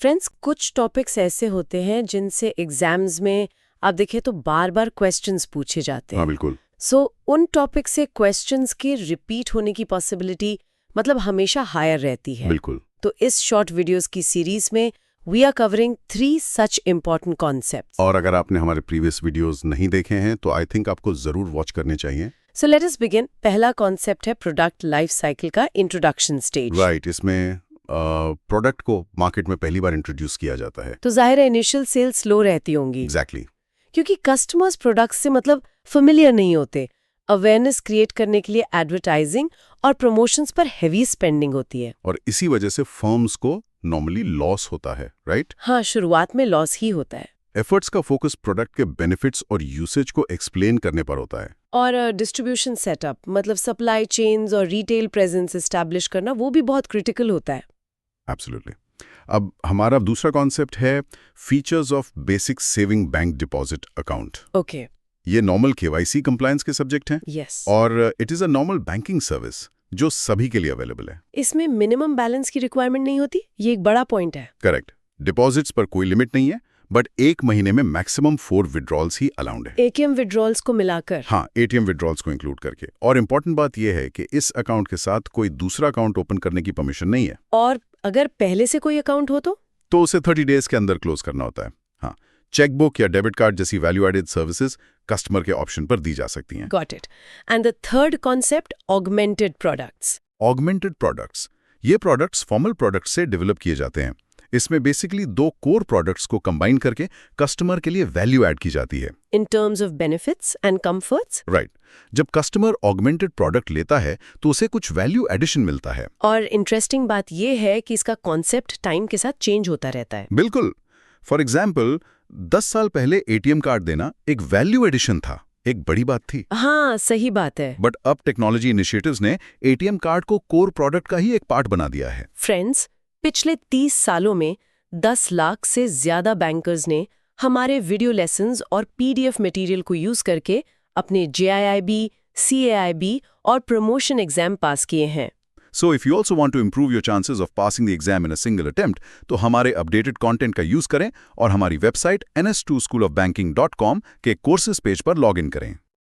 Friends, कुछ topics ऐसे होते हैं जिनसे एग्जाम्स में आप देखें तो बार बार क्वेश्चंस पूछे जाते हाँ हैं। बिल्कुल। सो उन टॉपिक से क्वेश्चंस के रिपीट होने की पॉसिबिलिटी मतलब हमेशा हायर रहती है। बिल्कुल। तो इस शॉर्ट वीडियोस की सीरीज में we are covering 3 such important concepts. और अगर आपने हमारे प्रीवियस वीडियोस नहीं देखे हैं तो आई थिंक आपको जरूर वॉच करने चाहिए। So let us begin. पहला कॉन्सेप्ट है प्रोडक्ट लाइफ साइकिल का इंट्रोडक्शन स्टेज। राइट, इसमें प्रोडक्ट को मार्केट में पहली बार इंट्रोड्यूस किया जाता है। तो जाहिर है इनिशियल सेल्स स्लो रहती होंगी एग्जैक्टली। क्योंकि कस्टमर्स प्रोडक्ट्स से मतलब फेमिलियर नहीं होते। अवेयरनेस क्रिएट करने के लिए एडवर्टाइजिंग और प्रमोशंस पर हेवी स्पेंडिंग होती है। और इसी वजह से फर्म्स को नॉर्मली लॉस होता है, राइट? हाँ, शुरुआत में लॉस ही होता है। एफर्ट्स का फोकस प्रोडक्ट के बेनिफिट्स और यूसेज को एक्सप्लेन करने पर होता है। और डिस्ट्रीब्यूशन सेटअप मतलब सप्लाई चेन्स और रिटेल प्रेजेंस एस्टैब्लिश करना वो भी बहुत क्रिटिकल होता है। एब्सोल्युटली। अब हमारा दूसरा कॉन्सेप्ट है features of basic saving bank deposit account. Okay, ये नॉर्मल केवाईसी कंप्लायंस के सब्जेक्ट हैं यस। और it is a normal banking service जो सभी के लिए अवेलेबल है। इसमें मिनिमम बैलेंस की रिक्वायरमेंट नहीं होती, ये एक बड़ा पॉइंट है। करेक्ट। डिपॉजिट्स पर कोई लिमिट नहीं है, बट एक महीने में मैक्सिमम 4 विड्रॉल्स ही अलाउड है। एटीएम विड्रॉल्स को मिलाकर। हाँ, एटीएम विड्रॉल्स को इंक्लूड करके। और इम्पोर्टेंट बात यह है कि इस अकाउंट के साथ कोई दूसरा अकाउंट ओपन करने की परमिशन नहीं है। और अगर पहले से कोई अकाउंट हो तो उसे 30 डेज के अंदर क्लोज करना होता है। हाँ, चेकबुक या डेबिट कार्ड जैसी वैल्यू एडेड सर्विसेज कस्टमर के ऑप्शन पर दी जा सकती हैं। Got it. And the third concept, augmented products. Augmented products, ये प्रोडक्ट्स फॉर्मल प्रोडक्ट्स से डेवलप किए जाते हैं। इसमें बेसिकली 2 कोर प्रोडक्ट्स को कंबाइन करके कस्टमर के लिए वैल्यू ऐड की जाती है। In terms of benefits and comforts. Right. जब कस्टमर ऑगमेंटेड प्रोडक्ट लेता है तो उसे कुछ वैल्यू एडिशन मिलता है। और इंटरेस्टिंग बात यह है कि इसका कॉन्सेप्ट टाइम के साथ चेंज होता रहता है। बिल्कुल। फॉर एग्जाम्पल 10 साल पहले एटीएम कार्ड देना एक वैल्यू एडिशन था, एक बड़ी बात थी। हाँ, सही बात है। बट अब टेक्नोलॉजी इनिशिएटिव्स ने एटीएम कार्ड को कोर प्रोडक्ट का ही एक पार्ट बना दिया है। फ्रेंड्स, पिछले 30 सालों में 10 लाख से ज्यादा बैंकर्स ने हमारे वीडियो लेसन्स और पीडीएफ मटेरियल को यूज करके अपने जेआईआईबी, सीएआईबी और प्रमोशन एग्जाम पास किए हैं। So if you also want to improve your chances of passing the exam in a single attempt, तो हमारे अपडेटेड कंटेंट का यूज करें और हमारी वेबसाइट ns2schoolofbanking.com के कोर्सेज पेज पर लॉग इन करें।